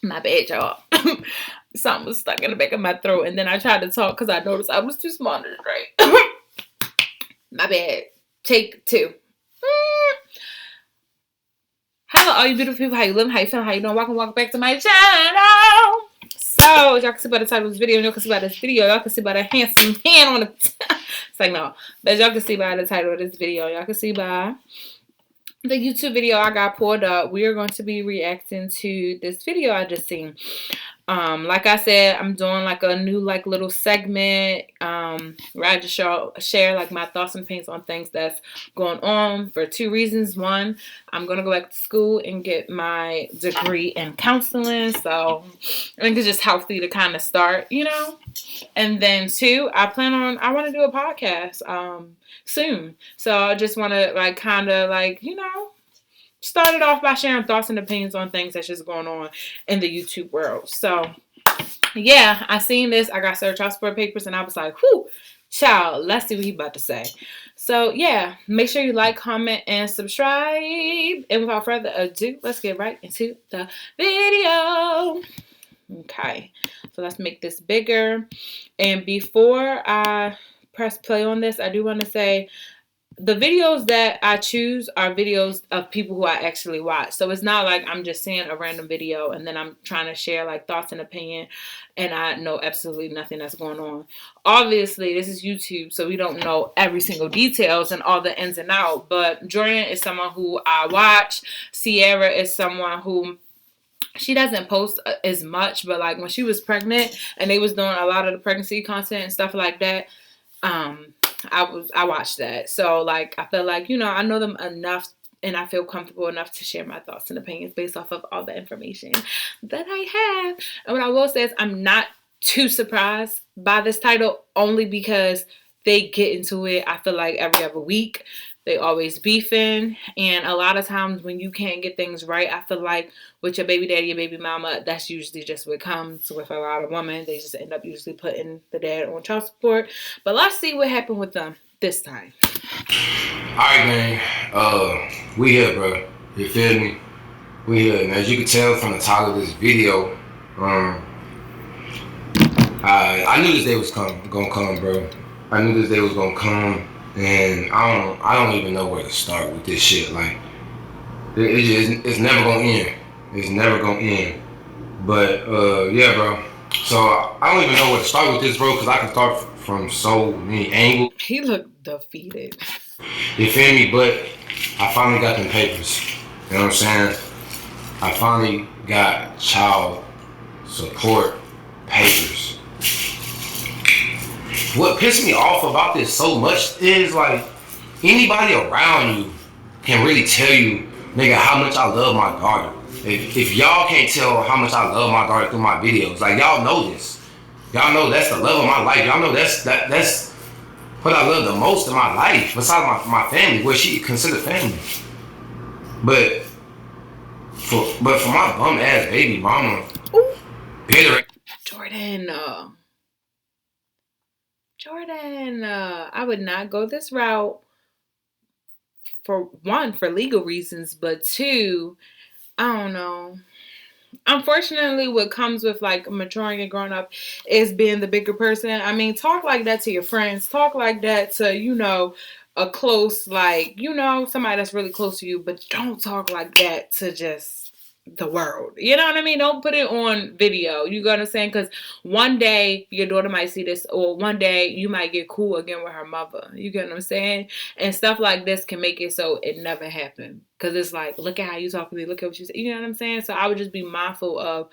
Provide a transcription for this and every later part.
My bad, y'all. Something was stuck in the back of my throat, and then I tried to talk because I noticed I was too small to drink. My bad. Take two. Hello, all you beautiful people. How you living? How you feeling? How you doing? Welcome back to my channel. So, y'all can see by the title of this video, y'all can see by this video, y'all can see by the handsome hand on the it's like, no. But y'all can see by the title of this video, y'all can see by the YouTube video I got pulled up. We are going to be reacting to this video I just seen. Like I said, I'm doing like a new like little segment where I just share like my thoughts and opinions on things that's going on for two reasons. One, I'm gonna go back to school and get my degree in counseling, so I think it's just healthy to kind of start, you know. And then two, I want to do a podcast soon, so I just want to like kind of like, you know, started off by sharing thoughts and opinions on things that's just going on in the YouTube world. So, yeah, I seen this. I got served child support papers, and I was like, whew, child, let's see what he about to say. So, yeah, make sure you like, comment, and subscribe. And without further ado, let's get right into the video. Okay, so let's make this bigger. And before I press play on this, I do want to say, the videos that I choose are videos of people who I actually watch. So it's not like I'm just seeing a random video and then I'm trying to share like thoughts and opinion and I know absolutely nothing that's going on. Obviously, this is YouTube, so we don't know every single details and all the ins and outs. But Jordan is someone who I watch. Sierra is someone who she doesn't post as much, but like when she was pregnant and they was doing a lot of the pregnancy content and stuff like that, I watched that. So like I feel like, you know, I know them enough and I feel comfortable enough to share my thoughts and opinions based off of all the information that I have. And what I will say is I'm not too surprised by this title, only because they get into it, I feel like, every other week. They always beefing, and a lot of times when you can't get things right, I feel like with your baby daddy, your baby mama, that's usually just what comes with a lot of women. They just end up usually putting the dad on child support. But let's see what happened with them this time. Alright, man. We here, bro. You feel me? We here. And as you can tell from the title of this video, I knew this day was gonna come, bro. I knew this day was gonna come. And I don't even know where to start with this shit. Like, it's never gonna end. It's never gonna end. But yeah, bro. So I don't even know where to start with this, bro, because I can start from so many angles. He looked defeated. You feel me? But I finally got them papers. You know what I'm saying? I finally got child support papers. What pissed me off about this so much is like anybody around you can really tell you, nigga, how much I love my daughter. If y'all can't tell how much I love my daughter through my videos, like y'all know this. Y'all know that's the love of my life. Y'all know that's what I love the most in my life, besides my family, what she considered family. But for my bum ass baby mama, bitter. Jordan, I would not go this route. For one, for legal reasons, but two, I don't know. Unfortunately, what comes with like maturing and growing up is being the bigger person. I mean, talk like that to your friends. Talk like that to, you know, a close, like, you know, somebody that's really close to you, but don't talk like that to just the world. You know what I mean? Don't put it on video. You know what I'm saying? Because one day your daughter might see this, or one day you might get cool again with her mother. You get what I'm saying? And stuff like this can make it so it never happened. Because it's like, look at how you talk to me. Look at what you say. You know what I'm saying? So I would just be mindful of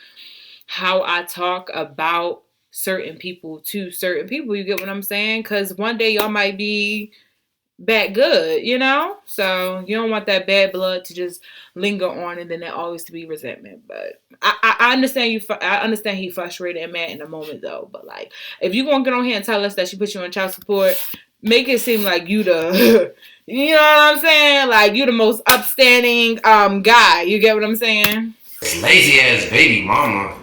how I talk about certain people to certain people. You get what I'm saying? Because one day y'all might be back good, you know? So you don't want that bad blood to just linger on and then there always to be resentment. But I understand you. I understand he frustrated and mad in the moment though. But like, if you gonna get on here and tell us that she put you on child support, make it seem like you the, you know what I'm saying? Like you the most upstanding guy. You get what I'm saying? Lazy ass baby mama.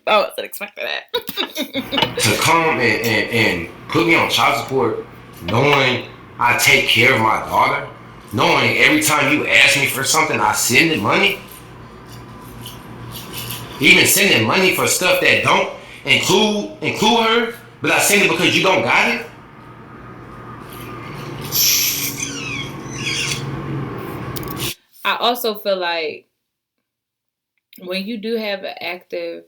Oh, I wasn't expecting that. To come and put me on child support, knowing I take care of my daughter, knowing every time you ask me for something, I send it money. Even sending money for stuff that don't include her, but I send it because you don't got it. I also feel like when you do have an active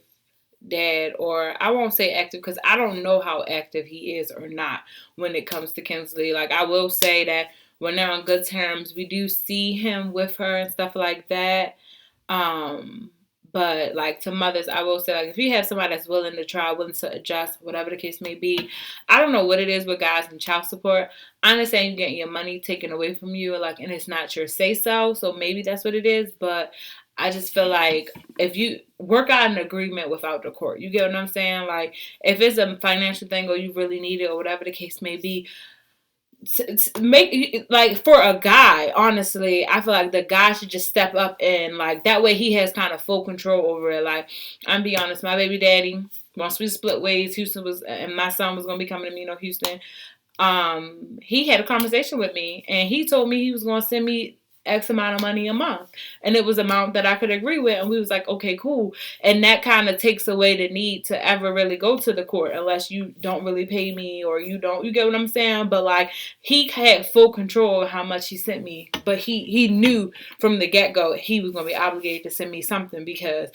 dad, or I won't say active because I don't know how active he is or not when it comes to Kinsley. Like, I will say that when they're on good terms, we do see him with her and stuff like that. Um, but like to mothers, I will say, like, if you have somebody that's willing to try, willing to adjust, whatever the case may be, I don't know what it is with guys and child support. I understand you getting your money taken away from you, like, and it's not your say so maybe that's what it is. But I just feel like if you work out an agreement without the court, you get what I'm saying? Like, if it's a financial thing or you really need it or whatever the case may be, make, like, for a guy, honestly, I feel like the guy should just step up, and like that way he has kind of full control over it. Like, I'm be honest, my baby daddy, once we split ways, Houston was, and my son was gonna be coming to me, Houston. He had a conversation with me, and he told me he was gonna send me X amount of money a month, and it was an amount that I could agree with, and we was like, okay, cool. And that kind of takes away the need to ever really go to the court unless you don't really pay me, or you get what I'm saying? But like, he had full control of how much he sent me, but he knew from the get-go he was going to be obligated to send me something, because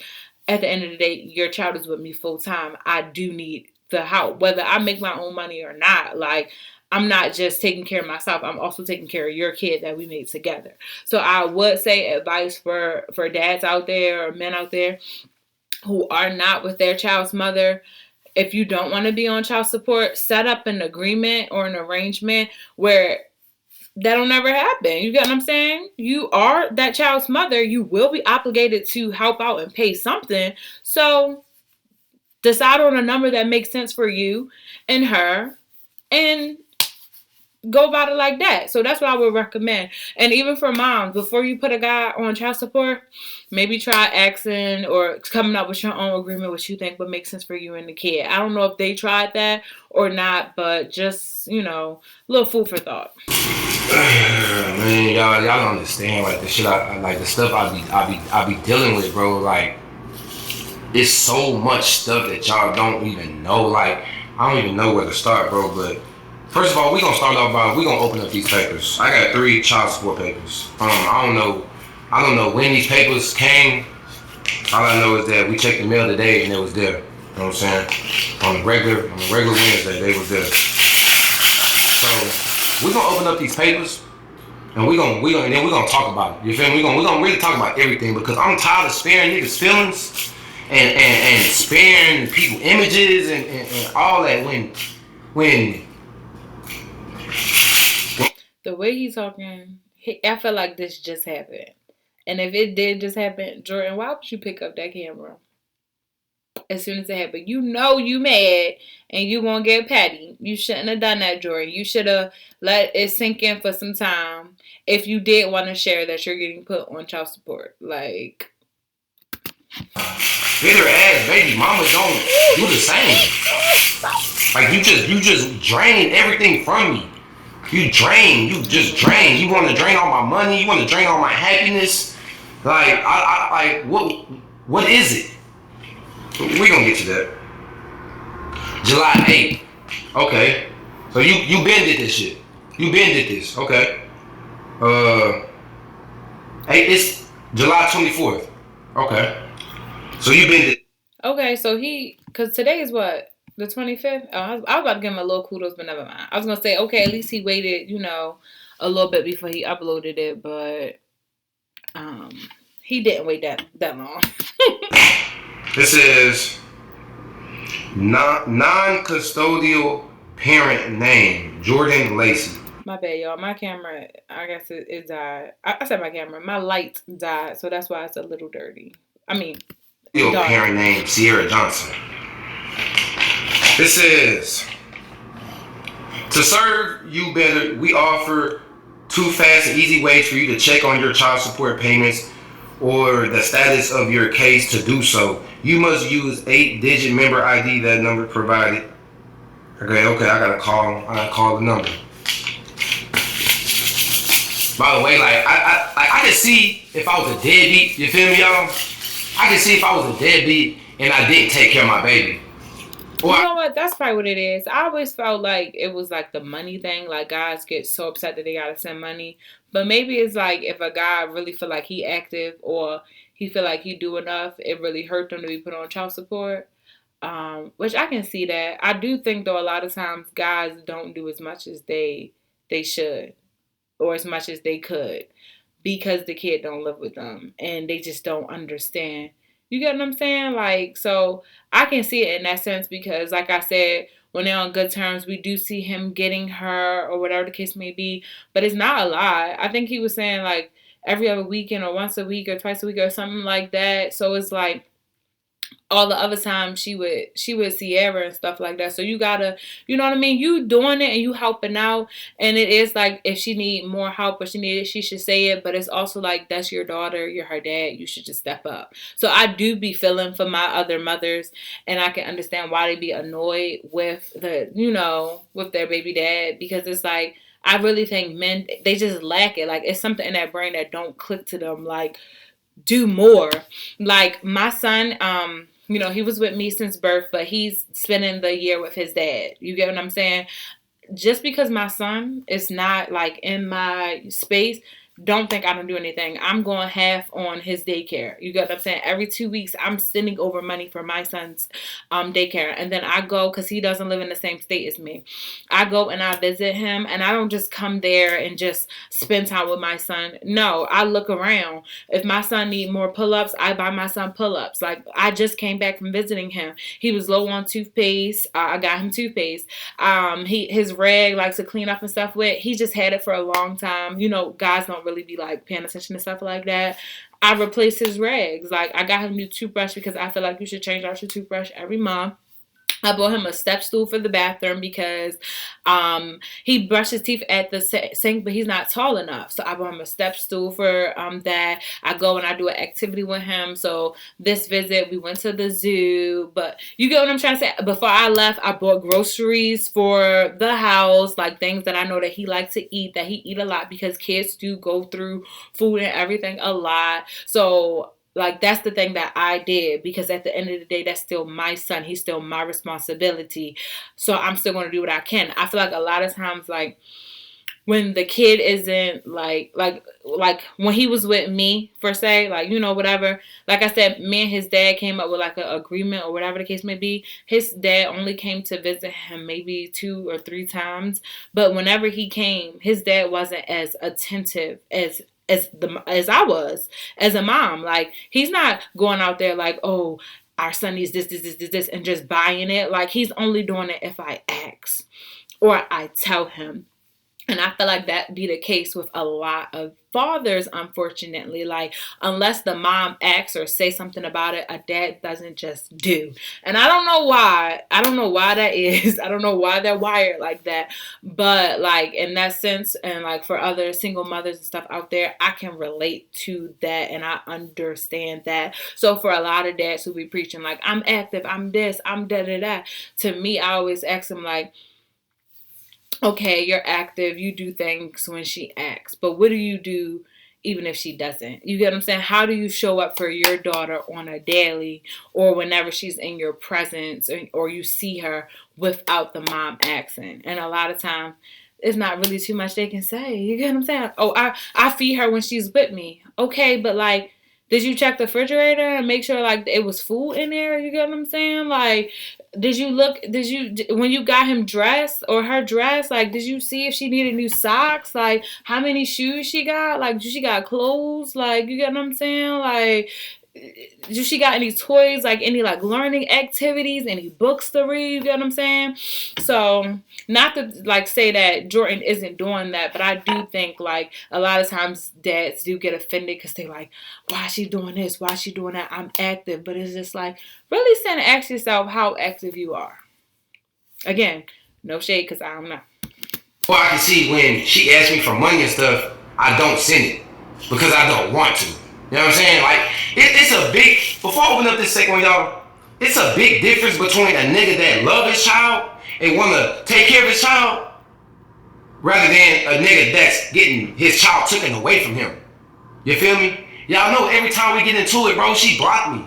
at the end of the day, your child is with me full time. I do need the help, whether I make my own money or not. Like, I'm not just taking care of myself. I'm also taking care of your kid that we made together. So I would say advice for dads out there or men out there who are not with their child's mother. If you don't want to be on child support, set up an agreement or an arrangement where that'll never happen. You get what I'm saying? You are that child's mother. You will be obligated to help out and pay something. So decide on a number that makes sense for you and her, and go about it like that. So that's what I would recommend. And even for moms, before you put a guy on child support, maybe try asking or coming up with your own agreement, what you think would make sense for you and the kid. I don't know if they tried that or not, but just, a little food for thought. Man, y'all don't understand, like, the shit I like, the stuff I be dealing with, bro. Like, it's so much stuff that y'all don't even know. Like, I don't even know where to start, bro. But first of all, we're gonna start off by, we're gonna open up these papers. I got 3 child support papers. I don't know when these papers came. All I know is that we checked the mail today and it was there. You know what I'm saying? On a regular Wednesday, they was there. So we're gonna open up these papers and we're gonna talk about it. You feel me? We're gonna really talk about everything, because I'm tired of sparing niggas' feelings and sparing people images and all that when the way he's talking, I feel like this just happened. And if it did just happen, Jordan, why would you pick up that camera as soon as it happened? You know you mad and you won't get petty. You shouldn't have done that, Jordan. You should have let it sink in for some time if you did want to share that you're getting put on child support. Like, bitter ass baby mama don't do the same. Like, you just drain everything from me. You just drain. You want to drain all my money. You want to drain all my happiness. Like, I what is it? We gonna get to that. July 8th. Okay. So you been did this shit. You been did this. Okay. It's July 24th. Okay. So you been did. Okay, so because today is what? The 25th? Oh, I was about to give him a little kudos, but never mind. I was going to say, okay, at least he waited, a little bit before he uploaded it, but he didn't wait that long. This is non-custodial parent name, Jordan Lacey. My bad, y'all. My camera, I guess it died. I said my camera. My light died, so that's why it's a little dirty. I mean, parent name, Sierra Johnson. This is, to serve you better, we offer 2 fast and easy ways for you to check on your child support payments or the status of your case. To do so, you must use 8-digit member ID, that number provided. Okay, I gotta call the number. By the way, like I could see if I was a deadbeat. You feel me, y'all? I could see if I was a deadbeat and I didn't take care of my baby. You know what? That's probably what it is. I always felt like it was like the money thing. Like guys get so upset that they gotta send money, but maybe it's like if a guy really feel like he active or he feel like he do enough, it really hurt them to be put on child support. Which I can see that. I do think though a lot of times guys don't do as much as they should or as much as they could because the kid don't live with them and they just don't understand. You get what I'm saying? Like, so I can see it in that sense because, like I said, when they're on good terms, we do see him getting her or whatever the case may be. But it's not a lot. I think he was saying like every other weekend or once a week or twice a week or something like that. So it's like all the other times she would Sierra and stuff like that. So you gotta, you know what I mean? You doing it and you helping out. And it is like if she need more help or she need it, she should say it. But it's also like that's your daughter, you're her dad, you should just step up. So I do be feeling for my other mothers and I can understand why they be annoyed with with their baby dad because it's like I really think men they just lack it. Like it's something in that brain that don't click to them like do more. Like my son, he was with me since birth, but he's spending the year with his dad. You get what I'm saying? Just because my son is not like in my space, don't think I don't do anything. I'm going half on his daycare. You get what I'm saying? Every 2 weeks, I'm sending over money for my son's daycare. And then I go, because he doesn't live in the same state as me. I go and I visit him. And I don't just come there and just spend time with my son. No, I look around. If my son need more pull-ups, I buy my son pull-ups. Like, I just came back from visiting him. He was low on toothpaste. I got him toothpaste. His rag likes to clean up and stuff with. He just had it for a long time. Guys don't really be like paying attention to stuff like that. I replaced his rags. Like I got him a new toothbrush because I feel like you should change out your toothbrush every month. I bought him a step stool for the bathroom because he brushed his teeth at the sink, but he's not tall enough. So I bought him a step stool for that. I go and I do an activity with him. So this visit, we went to the zoo. But you get what I'm trying to say? Before I left, I bought groceries for the house, like things that I know that he likes to eat, that he eat a lot because kids do go through food and everything a lot. So like, that's the thing that I did because at the end of the day, that's still my son. He's still my responsibility. So I'm still going to do what I can. I feel like a lot of times, like, when the kid isn't, like when he was with me, per se, like, whatever. Like I said, me and his dad came up with, like, an agreement or whatever the case may be. His dad only came to visit him maybe 2 or 3 times. But whenever he came, his dad wasn't as attentive as I was as a mom. Like he's not going out there like, oh, our son needs this, and just buying it. Like he's only doing it if I ask or I tell him. And I feel like that be the case with a lot of fathers, unfortunately. Like, unless the mom asks or say something about it, a dad doesn't just do. And I don't know why. I don't know why that is. I don't know why they're wired like that. But, like, in that sense, and, like, for other single mothers and stuff out there, I can relate to that, and I understand that. So, for a lot of dads who be preaching, like, I'm active, I'm this, I'm da-da-da, to me, I always ask them, like, okay, you're active, you do things when she acts, but what do you do even if she doesn't? You get what I'm saying? How do you show up for your daughter on a daily or whenever she's in your presence or you see her without the mom asking? And a lot of times, it's not really too much they can say. You get what I'm saying? Oh, I feed her when she's with me. Okay, but like, did you check the refrigerator and make sure like it was food in there? You get what I'm saying? Like, when you got him dressed or her dressed, like, did you see if she needed new socks? Like, how many shoes she got? Like, do she got clothes? Like, you get what I'm saying? Like, do she got any toys, like any like learning activities, any books to read? You get what I'm saying? So not to like say that Jordan isn't doing that, but I do think like a lot of times dads do get offended because they like, why is she doing this? Why is she doing that? I'm active. But it's just like really stand and ask yourself how active you are. Again, no shade because I don't know. Well, I can see when she asks me for money and stuff, I don't send it because I don't want to. You know what I'm saying? Like, it's a big, before I open up this second one, y'all, it's a big difference between a nigga that love his child and want to take care of his child rather than a nigga that's getting his child taken away from him. You feel me? Y'all know every time we get into it, bro, she blocked me.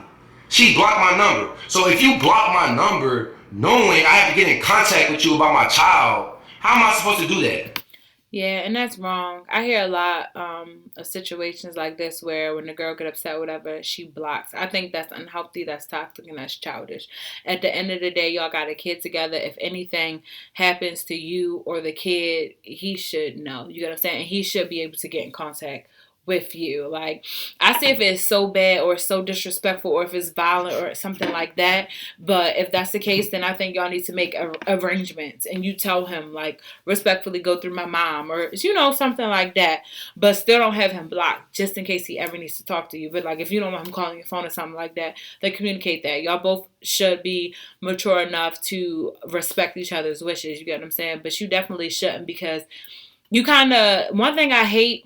She blocked my number. So if you block my number knowing I have to get in contact with you about my child, how am I supposed to do that? Yeah, and that's wrong. I hear a lot of situations like this where when the girl get upset, whatever, she blocks. I think that's unhealthy, that's toxic, and that's childish. At the end of the day, y'all got a kid together. If anything happens to you or the kid, he should know. You get what I'm saying? And he should be able to get in contact with you. Like, I see if it's so bad or so disrespectful or if it's violent or something like that. But if that's the case, then I think y'all need to make arrangements and you tell him, like, respectfully go through my mom or, you know, something like that. But still don't have him blocked just in case he ever needs to talk to you. But, like, if you don't want him calling your phone or something like that, then communicate that. Y'all both should be mature enough to respect each other's wishes. You get what I'm saying? But you definitely shouldn't, because you kind of, one thing I hate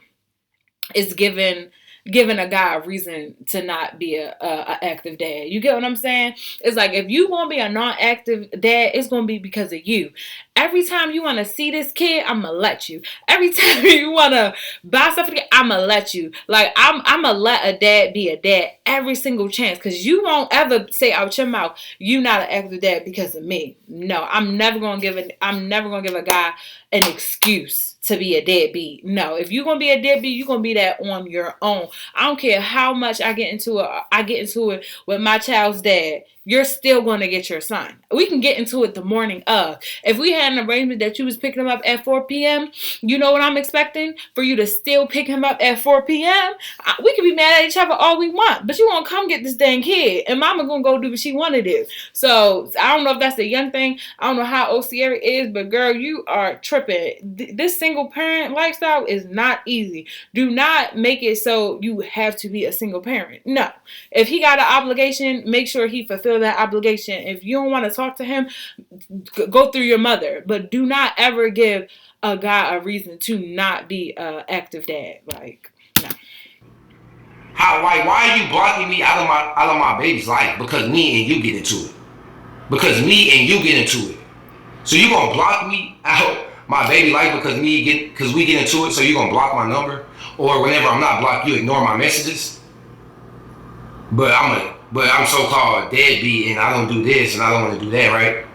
is giving a guy a reason to not be a active dad. You get what I'm saying? It's like, if you gonna be a non-active dad, it's gonna be because of you. Every time you want to see this kid, I'm gonna let you. Every time you want to buy something, I'm gonna let you. Like, I'm gonna let a dad be a dad every single chance, because you won't ever say out your mouth, you not an active dad because of me. No, I'm never gonna give a guy an excuse to be a deadbeat. No, if you're gonna be a deadbeat, you're gonna be that on your own. I don't care how much I get into it with my child's dad. You're still going to get your son. We can get into it the morning of. If we had an arrangement that you was picking him up at 4 p.m., you know what I'm expecting? For you to still pick him up at 4 p.m.? We can be mad at each other all we want, but you won't come get this dang kid, and mama going to go do what she want to do. So, I don't know if that's a young thing. I don't know how old Sierra is, but girl, you are tripping. This single parent lifestyle is not easy. Do not make it so you have to be a single parent. No. If he got an obligation, make sure he fulfills that obligation. If you don't want to talk to him, go through your mother. But do not ever give a guy a reason to not be an active dad. Like, no. Why are you blocking me out of my baby's life? Because me and you get into it. Because me and you get into it. So you gonna block me out my baby life because we get into it? So you gonna block my number? Or whenever I'm not blocked, you ignore my messages? But I'm so-called deadbeat and I don't do this and I don't want to do that, right?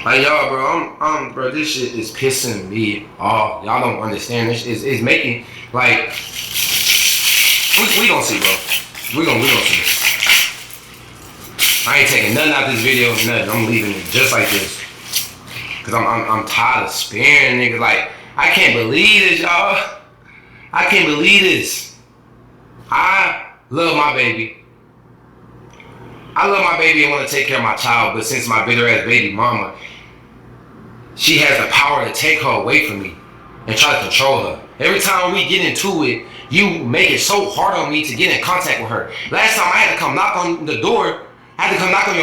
Like, y'all, bro, bro, this shit is pissing me off. Y'all don't understand this. It's making, like, we gonna see, bro. We gonna see. I ain't taking nothing out this video, nothing. I'm leaving it just like this. Cause I'm tired of sparing niggas. Like, I can't believe this, y'all. I can't believe this. I love my baby. I love my baby and want to take care of my child, but since my bitter ass baby mama, she has the power to take her away from me and try to control her. Every time we get into it, you make it so hard on me to get in contact with her. Last time I had to come knock on the door, I had to come knock on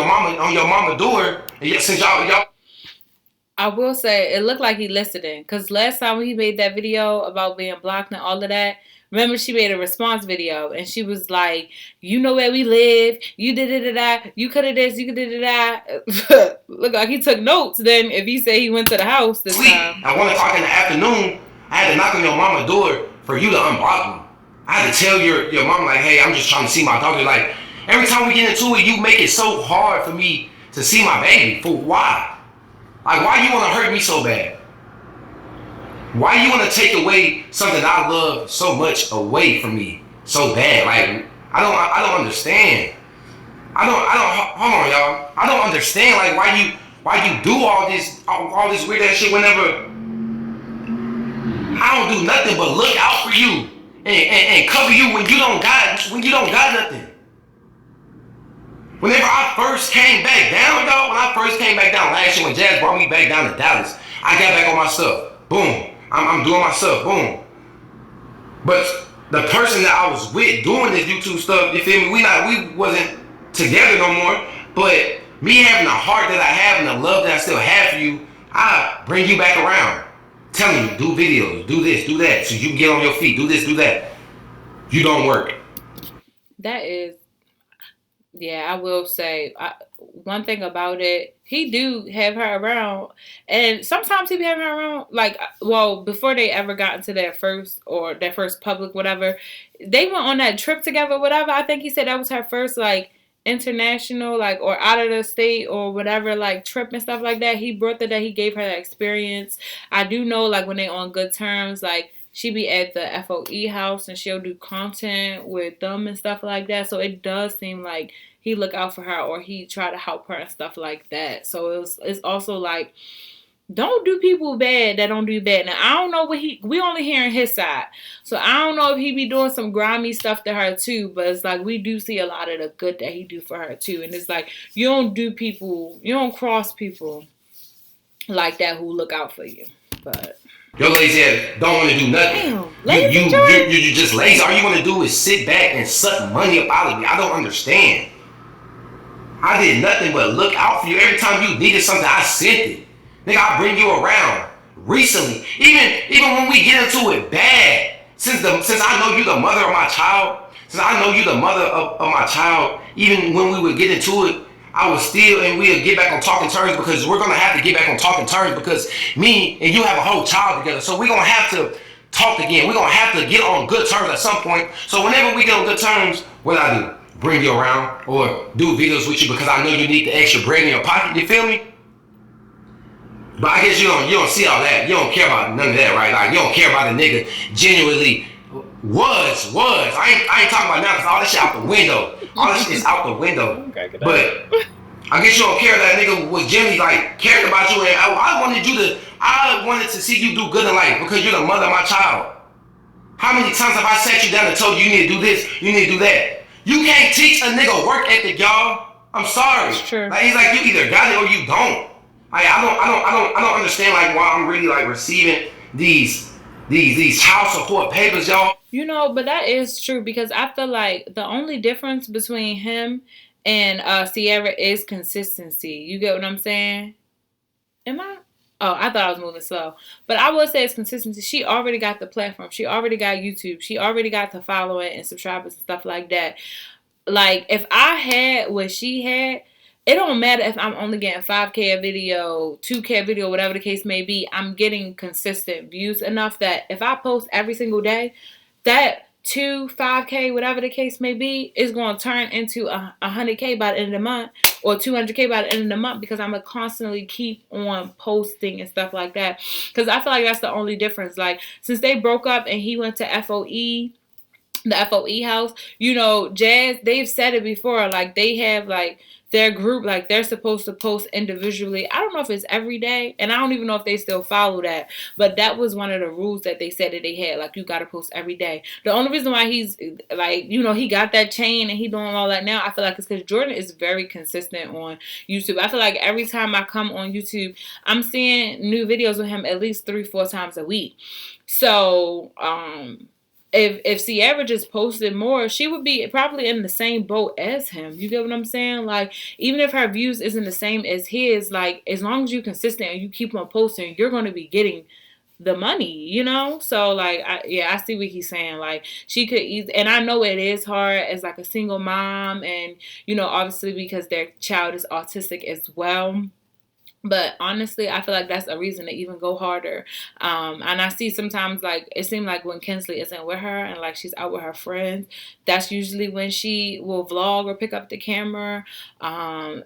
your mama door, and since y'all. I will say, it looked like he listening, because last time he made that video about being blocked and all of that, remember she made a response video, and she was like, you know where we live, you did you could have this, you could have that. Look like he took notes then if he said he went to the house this time. At 1 o'clock in the afternoon, I had to knock on your mama's door for you to unblock me. I had to tell your mom, like, hey, I'm just trying to see my daughter. Like, every time we get into it, you make it so hard for me to see my baby. For why? Like, why you want to hurt me so bad? Why you want to take away something I love so much away from me so bad? Like, I don't understand. Hold on, y'all. I don't understand, like, why you do all this weird ass shit whenever I don't do nothing but look out for you and cover you when you don't got nothing. Whenever I first came back down, last year when Jazz brought me back down to Dallas, I got back on my stuff. Boom. I'm doing my stuff. Boom. But the person that I was with doing this YouTube stuff, you feel me? We wasn't together no more. But me having the heart that I have and the love that I still have for you, I bring you back around. Telling you, do videos, do this, do that, so you can get on your feet, do this, do that. You don't work. That is Yeah, I will say one thing about it. He do have her around, and sometimes he be having her around. Like, well, before they ever got into their first public whatever, they went on that trip together. Whatever. I think he said that was her first like international like or out of the state or whatever like trip and stuff like that. He brought that he gave her that experience. I do know like when they on good terms like she be at the FOE house and she'll do content with them and stuff like that. So it does seem like he look out for her or he try to help her and stuff like that. So it's also like don't do people bad that don't do bad. Now I don't know what we only hearing his side. So I don't know if he be doing some grimy stuff to her too, but it's like we do see a lot of the good that he do for her too. And it's like you don't cross people like that who look out for you. But your lazy ass don't want to do nothing. Damn, lazy you just lazy. All you want to do is sit back and suck money up out of me. I don't understand. I did nothing but look out for you. Every time you needed something, I sent it. Nigga, I bring you around. Recently, even when we get into it bad, since I know you the mother of my child, even when we would get into it, I would still, and we'll get back on talking terms because we're gonna have to get back on talking terms because me and you have a whole child together. So we're gonna have to talk again. We're gonna have to get on good terms at some point. So whenever we get on good terms, what I do? Bring you around or do videos with you because I know you need the extra bread in your pocket. You feel me? But I guess you don't see all that. You don't care about none of that, right? Like you don't care about the nigga genuinely was. I ain't talking about now because all this shit out the window. All this shit is out the window. But I guess you don't care that nigga was genuinely like cared about you and I wanted to see you do good in life because you're the mother of my child. How many times have I sat you down and told you you need to do this, you need to do that? You can't teach a nigga work ethic, y'all. I'm sorry. That's true. Like, he's like, you either got it or you don't. Like, I don't understand like why I'm really like receiving these child support papers, y'all. You know, but that is true because I feel like the only difference between him and Sierra is consistency. You get what I'm saying? Am I? Oh, I thought I was moving slow. But I would say it's consistency. She already got the platform. She already got YouTube. She already got the following and subscribers and stuff like that. Like, if I had what she had, it don't matter if I'm only getting 5K a video, 2K a video, whatever the case may be. I'm getting consistent views enough that if I post every single day, that 5K, whatever the case may be, is going to turn into 100K by the end of the month or 200K by the end of the month because I'm going to constantly keep on posting and stuff like that. Because I feel like that's the only difference. Like, since they broke up and he went to FOE, the FOE house, you know, Jazz, they've said it before, like, they have, like, their group, like, they're supposed to post individually. I don't know if it's every day, and I don't even know if they still follow that, but that was one of the rules that they said that they had, like, you gotta post every day. The only reason why he's, like, you know, he got that chain and he doing all that now, I feel like it's because Jordan is very consistent on YouTube. I feel like every time I come on YouTube, I'm seeing new videos with him at least 3-4 times a week. So, if Sierra just posted more, she would be probably in the same boat as him. You get what I'm saying? Like, even if her views isn't the same as his, like, as long as you're consistent and you keep on posting, you're going to be getting the money, you know? So, like, I see what he's saying. Like, she could easily, and I know it is hard as, like, a single mom and, you know, obviously because their child is autistic as well. But honestly, I feel like that's a reason to even go harder. And I see sometimes, like, it seems like when Kinsley isn't with her and, like, she's out with her friends, that's usually when she will vlog or pick up the camera. And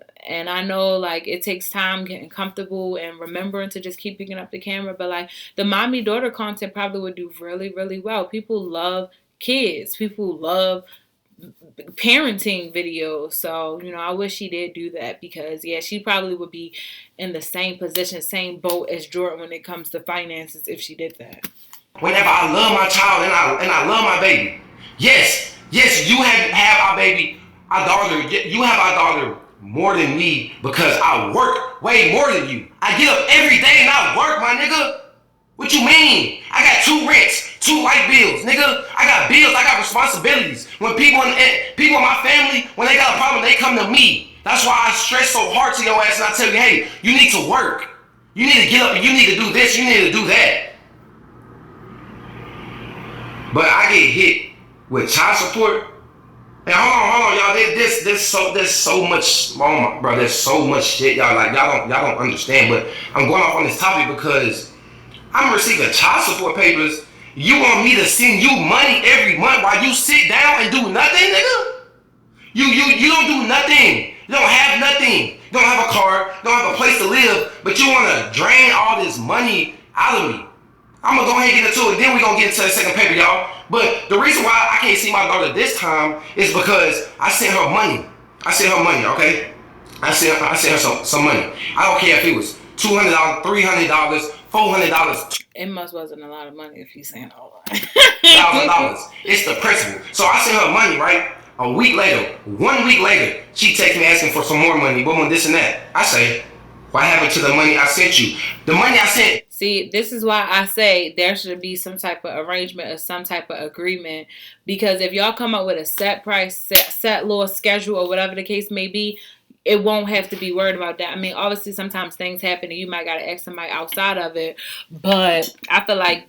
I know, like, it takes time getting comfortable and remembering to just keep picking up the camera. But, like, the mommy-daughter content probably would do really, really well. People love kids. People love parenting videos. So, you know, I wish she did do that because, yeah, she probably would be in the same position, same boat as Jordan when it comes to finances if she did that. Whenever I love my child and I love my baby, yes, you have our baby, our daughter, you have our daughter more than me because I work way more than you. I get up every day and I work, my nigga. What you mean? I got 2 rents, 2 light bills, nigga. I got bills, I got responsibilities. When people in my family, when they got a problem, they come to me. That's why I stress so hard to your ass and I tell you, hey, you need to work. You need to get up and you need to do this, you need to do that. But I get hit with child support And hold on, y'all. There's so much, bro. There's so much shit, y'all. Like y'all don't understand. But I'm going off on this topic because I'm receiving child support papers. You want me to send you money every month while you sit down and do nothing, nigga? You don't do nothing. You don't have nothing. You don't have a car. You don't have a place to live. But you want to drain all this money out of me. I'm gonna go ahead and get into it. Then we gonna get into the second paper, y'all. But the reason why I can't see my daughter this time is because I sent her money. Okay? I sent her some money. I don't care if it was $200, $300, $400. It must wasn't a lot of money if you saying all that. $1,000. It's the principle. So I sent her money, right? A week later, 1 week later, she texts me asking for some more money, boom, this and that. I say, what happened to the money I sent you? The money I sent. See, this is why I say there should be some type of arrangement or some type of agreement. Because if y'all come up with a set price, set little schedule or whatever the case may be, it won't have to be worried about that. I mean, obviously sometimes things happen and you might got to ask somebody outside of it. But I feel like,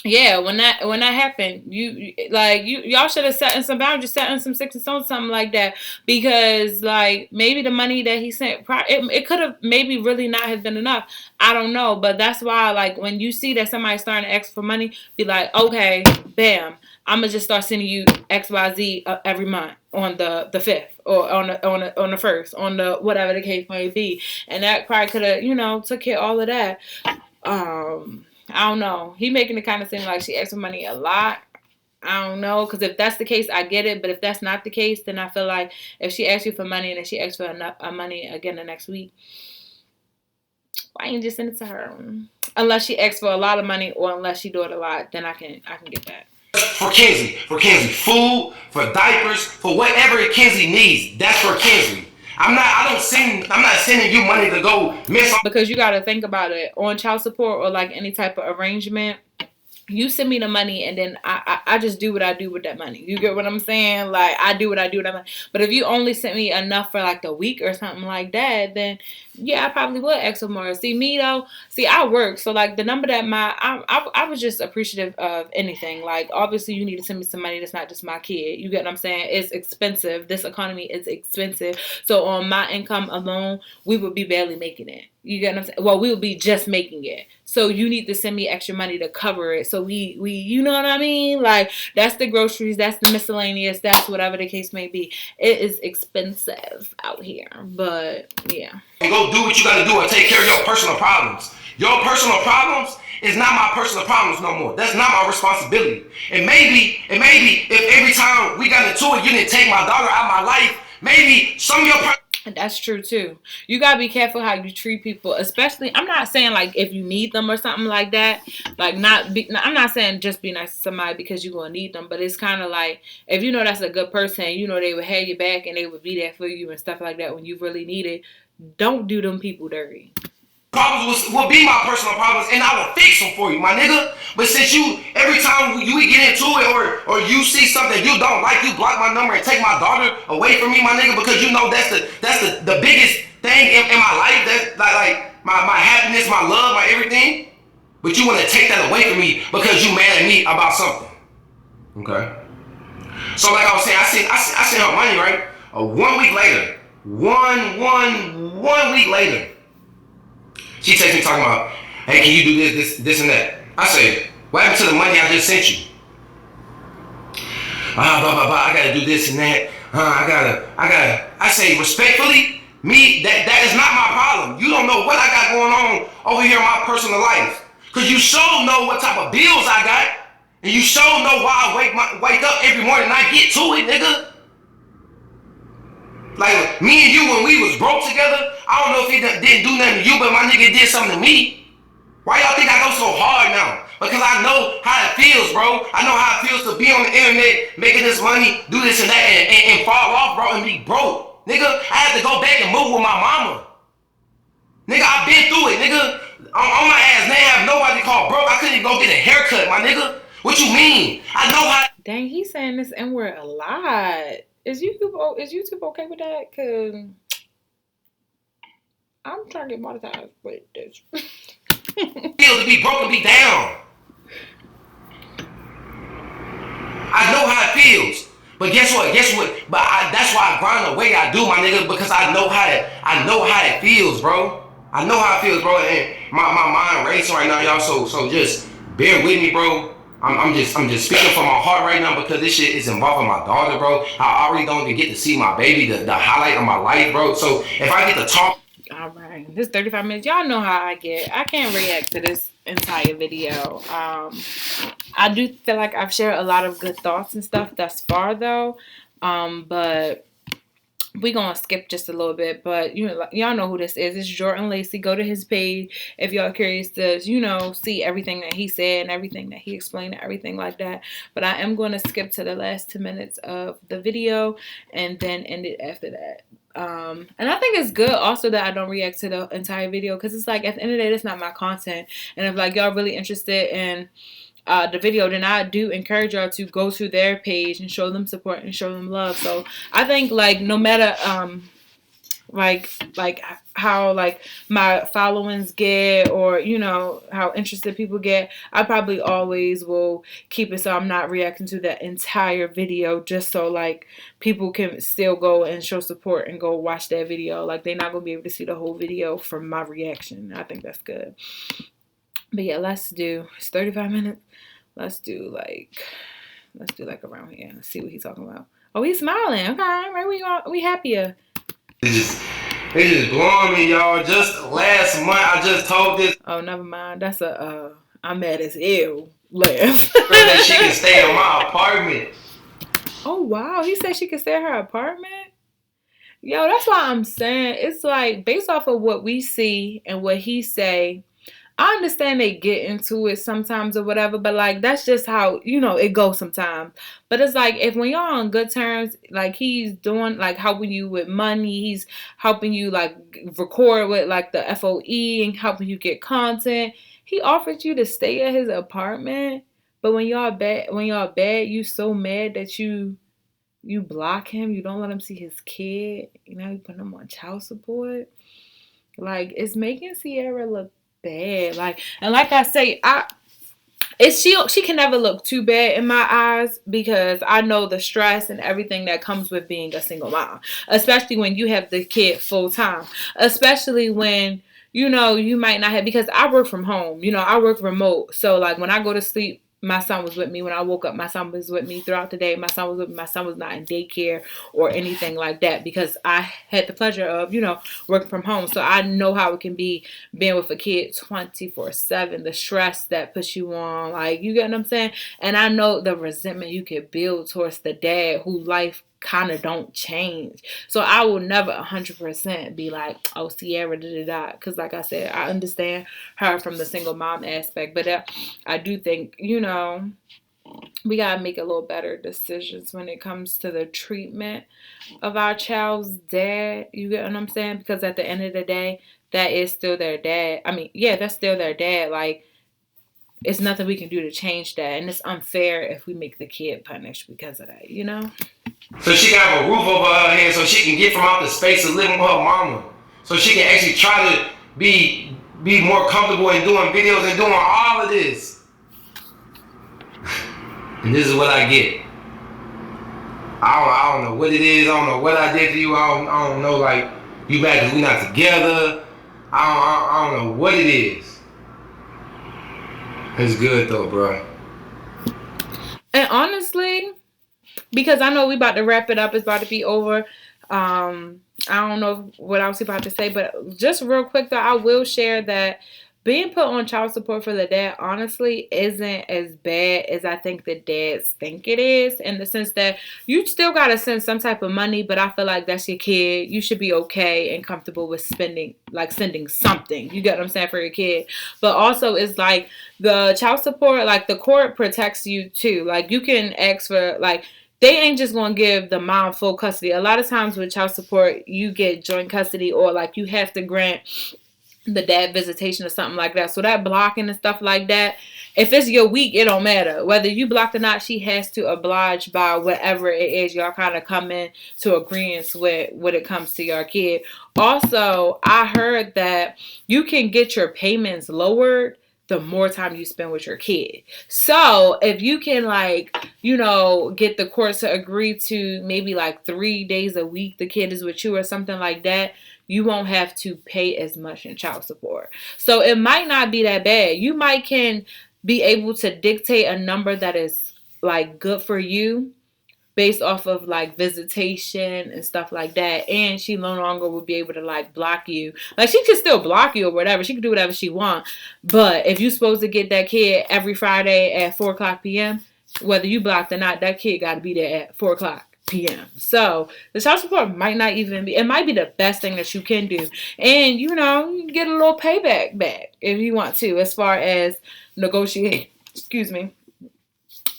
yeah, when that happened, y'all should have set in some boundaries, set in some 6 and stones, something like that, because like maybe the money that he sent, it could have maybe really not have been enough. I don't know, but that's why like when you see that somebody's starting to ask for money, be like, okay, bam, I'm gonna just start sending you XYZ every month on the 5th or on the 1st, on the whatever the case may be, and that probably could have took care of all of that. I don't know. He making it kind of seem like she asks for money a lot. I don't know. Because if that's the case, I get it. But if that's not the case, then I feel like if she asks you for money and then she asks for enough money again the next week, why ain't you just send it to her? Unless she asks for a lot of money or unless she do it a lot, then I can get that. For Kenzie. Food, for diapers, for whatever Kenzie needs. That's for Kenzie. I'm not sending you money to go miss. Because you got to think about it on child support or like any type of arrangement. You send me the money and then I just do what I do with that money. You get what I'm saying? Like I do what I do with that money. But if you only sent me enough for like the week or something like that, then yeah, I probably would ask for more. See me though. See, I work, so like the number that I was just appreciative of anything. Like obviously you need to send me some money that's not just my kid. You get what I'm saying? It's expensive. This economy is expensive. So on my income alone, we would be barely making it. You get what I'm saying? Well, we would be just making it. So you need to send me extra money to cover it. So we you know what I mean? Like that's the groceries, that's the miscellaneous, that's whatever the case may be. It is expensive out here, but yeah. And go do what you gotta do and take care of your personal problems. Your personal problems is not my personal problems no more. That's not my responsibility. And maybe if every time we got into it, you didn't take my daughter out of my life, maybe some of your that's true too. You gotta be careful how you treat people, especially. I'm not saying like if you need them or something like that. Like I'm not saying just be nice to somebody because you're gonna need them, but it's kind of like if you know that's a good person, you know they would have your back and they would be there for you and stuff like that when you really need it. Don't do them people dirty. Problems will be my personal problems and I will fix them for you, my nigga. But since you, every time we get into it or you see something you don't like, you block my number and take my daughter away from me, my nigga, because you know that's the biggest thing in my life. That's like my happiness, my love, my everything. But you want to take that away from me because you mad at me about something. Okay. So like I was saying, I sent her money, right? 1 week later. One week later. She texts me talking about, hey, can you do this and that? I say, what happened to the money I just sent you? Blah, blah, blah, I gotta do this and that. I say, respectfully, me, that is not my problem. You don't know what I got going on over here in my personal life. Cause you sure know what type of bills I got. And you sure know why I wake up every morning and I get to it, nigga. Like, me and you, when we was broke together, I don't know if he didn't do nothing to you, but my nigga did something to me. Why y'all think I go so hard now? Because I know how it feels, bro. I know how it feels to be on the internet, making this money, do this and that, and fall off, bro, and be broke. Nigga, I had to go back and move with my mama. Nigga, I've been through it, nigga. On my ass, they have nobody called broke. I couldn't even go get a haircut, my nigga. What you mean? I know how. Dang, he's saying this N-word a lot. Is YouTube okay with that? Cause I'm trying to get monetized with this. Feel to be broke and be down. I know how it feels. But guess what? But that's why I grind the way I do, my nigga, because I know how it feels, bro. I know how it feels, bro. And my mind racing right now, y'all. So just bear with me, bro. I'm just speaking from my heart right now because this shit is involving my daughter, bro. I already don't even get to see my baby, the highlight of my life, bro. So if I get to talk. All right, this 35 minutes. Y'all know how I get. I can't react to this entire video. I do feel like I've shared a lot of good thoughts and stuff thus far, though. But we gonna skip just a little bit. But y'all know who this is. It's Jordan Lacey. Go to his page if y'all curious to see everything that he said and everything that he explained and everything like that. But I am going to skip to the last 2 minutes of the video and then end it after that. And I think it's good also that I don't react to the entire video because it's like at the end of the day, it's not my content. And if like y'all really interested in the video, then I do encourage y'all to go to their page and show them support and show them love. So I think like no matter like how like my followings get or how interested people get, I probably always will keep it so I'm not reacting to the entire video just so like people can still go and show support and go watch that video. Like they're not gonna be able to see the whole video from my reaction. I think that's good. But yeah, it's 35 minutes. Let's do like around here. Let's see what he's talking about. Oh, he's smiling. Okay, right, we happier. It just blowing me, y'all. Just last month, I just told this. Oh, never mind. That's I'm mad as hell laugh. That she can stay in my apartment. Oh, wow. He said she can stay in her apartment? Yo, that's why I'm saying it's like based off of what we see and what he say, I understand they get into it sometimes or whatever, but like that's just how it goes sometimes. But it's like if when y'all on good terms, like he's doing like helping you with money, he's helping you like record with like the FOE and helping you get content. He offered you to stay at his apartment, but when y'all bad, you so mad that you block him, you don't let him see his kid, you put him on child support. Like it's making Sierra look bad. Like I say, she can never look too bad in my eyes because I know the stress and everything that comes with being a single mom, especially when you have the kid full time, especially when you might not have, because I work from home, I work remote, so like when I go to sleep, my son was with me. When I woke up, my son was with me throughout the day. My son was with me. My son was not in daycare or anything like that because I had the pleasure of, working from home. So I know how it can be being with a kid 24/7, the stress that puts you on, like, you get what I'm saying? And I know the resentment you could build towards the dad who life kind of don't change. So I will never 100% be like, oh, Sierra, because like I said, I understand her from the single mom aspect, but I do think we gotta make a little better decisions when it comes to the treatment of our child's dad. You get what I'm saying? Because at the end of the day, that is still their dad. I mean, yeah, that's still their dad. Like, it's nothing we can do to change that, and it's unfair if we make the kid punished because of that, So she can have a roof over her head so she can get from out the space of living with her mama. So she can actually try to be more comfortable in doing videos and doing all of this. And this is what I get. I don't know what it is. I don't know what I did to you. I don't know, like, you mad because we not together. I don't know what it is. It's good though, bro. And honestly, because I know we about to wrap it up, it's about to be over. I don't know what else you about to say, but just real quick though, I will share that being put on child support for the dad honestly isn't as bad as I think the dads think it is, in the sense that you still gotta send some type of money, but I feel like that's your kid. You should be okay and comfortable with sending something. You get what I'm saying, for your kid. But also it's like the child support, like the court protects you too. Like you can ask for, like, they ain't just going to give the mom full custody. A lot of times with child support, you get joint custody, or like you have to grant the dad visitation or something like that. So that blocking and stuff like that, if it's your week, it don't matter. Whether you blocked or not, she has to oblige by whatever it is y'all kind of come in to agreements with when it comes to your kid. Also, I heard that you can get your payments lowered the more time you spend with your kid. So if you can, like, get the court to agree to maybe like 3 days a week the kid is with you or something like that, you won't have to pay as much in child support. So it might not be that bad. You might can be able to dictate a number that is like good for you based off of like visitation and stuff like that. And she no longer will be able to like block you. Like, she can still block you or whatever. She can do whatever she wants. But if you're supposed to get that kid every Friday at 4 o'clock p.m., whether you blocked or not, that kid got to be there at 4 o'clock p.m. So the child support might not even be, it might be the best thing that you can do. And, you get a little payback back if you want to, as far as negotiation,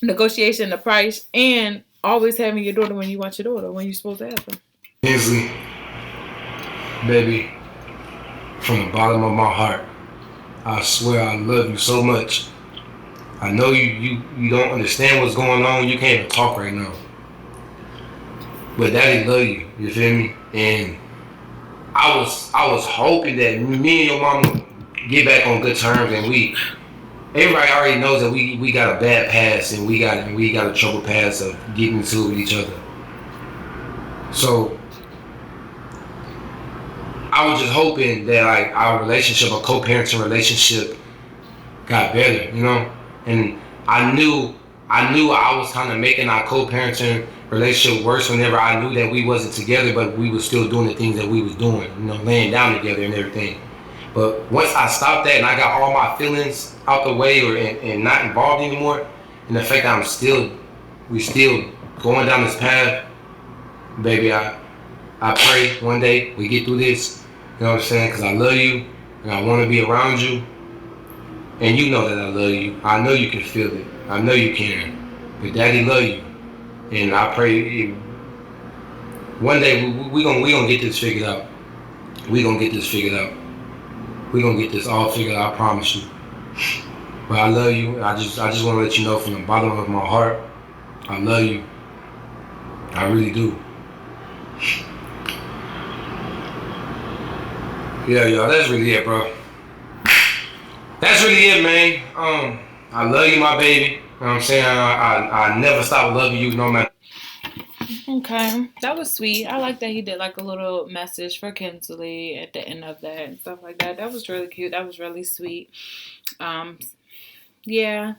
the price, and always having your daughter when you want your daughter, when you're supposed to have her. Hensley, baby, from the bottom of my heart, I swear I love you so much. I know you don't understand what's going on. You can't even talk right now. But Daddy love you. You feel me? And I was hoping that me and your mom get back on good terms, and everybody already knows that we got a bad past, and we got a troubled past of getting into it with each other. So I was just hoping that like our relationship, a co-parenting relationship, got better, And I knew I was kind of making our co-parenting relationship worse whenever I knew that we wasn't together, but we were still doing the things that we was doing, laying down together and everything. But once I stopped that and I got all my feelings out the way and not involved anymore, and the fact that we still going down this path, baby, I pray one day we get through this, you know what I'm saying? Because I love you and I want to be around you. And you know that I love you. I know you can feel it. I know you can. But Daddy love you. And I pray one day we gonna get this figured out. We gonna get this figured out. We gonna get this all figured out, I promise you. But I love you. I just want to let you know from the bottom of my heart, I love you. I really do. Yeah, y'all, that's really it, bro. That's really it, man. I love you, my baby. You know what I'm saying? I never stop loving you, no matter. Okay, that was sweet. I like that he did like a little message for Kinsley at the end of that and stuff like that. That was really cute. That was really sweet. Yeah,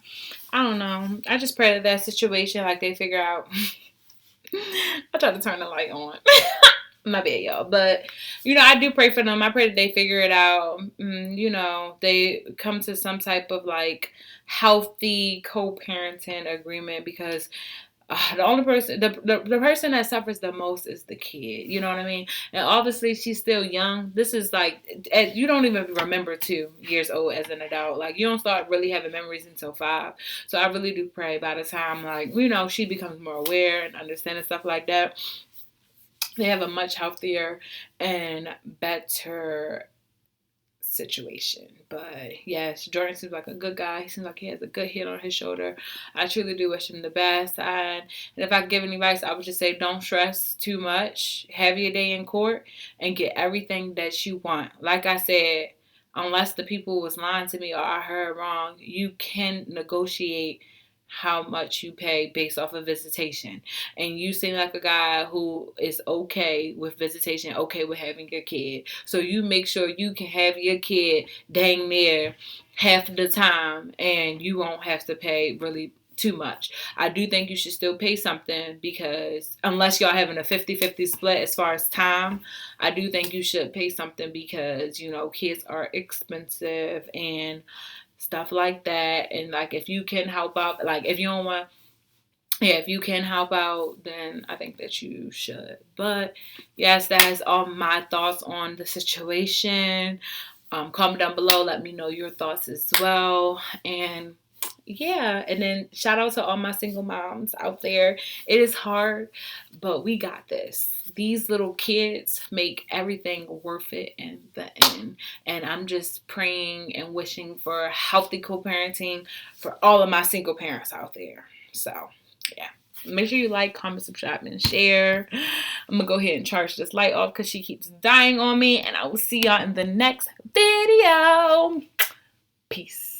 I don't know. I just pray that situation, like, they figure out. I tried to turn the light on. My bad, y'all. But, I do pray for them. I pray that they figure it out. They come to some type of like healthy co-parenting agreement, because the only person, the person that suffers the most is the kid. You know what I mean? And obviously she's still young. This is like, you don't even remember 2 years old as an adult. Like, you don't start really having memories until 5. So I really do pray by the time, like, she becomes more aware and understanding stuff like that, they have a much healthier and better situation. But yes, Jordan seems like a good guy. He seems like he has a good head on his shoulder. I truly do wish him the best. And if I could give any advice, I would just say, don't stress too much. Have your day in court and get everything that you want. Like I said, unless the people was lying to me or I heard wrong, you can negotiate how much you pay based off of visitation. And you seem like a guy who is okay with visitation, okay with having your kid. So you make sure you can have your kid dang near half the time and you won't have to pay really too much. I do think you should still pay something, because unless y'all having a 50-50 split as far as time, I do think you should pay something, because, kids are expensive and stuff like that. And like, if you can help out, like, if you don't want, if you can help out, then I think that you should. But yes, that is all my thoughts on the situation. Comment down below, let me know your thoughts as well. And yeah, and then shout out to all my single moms out there. It is hard, but we got this. These little kids make everything worth it in the end. And I'm just praying and wishing for healthy co-parenting for all of my single parents out there. So, yeah. Make sure you like, comment, subscribe, and share. I'm going to go ahead and charge this light off because she keeps dying on me. And I will see y'all in the next video. Peace.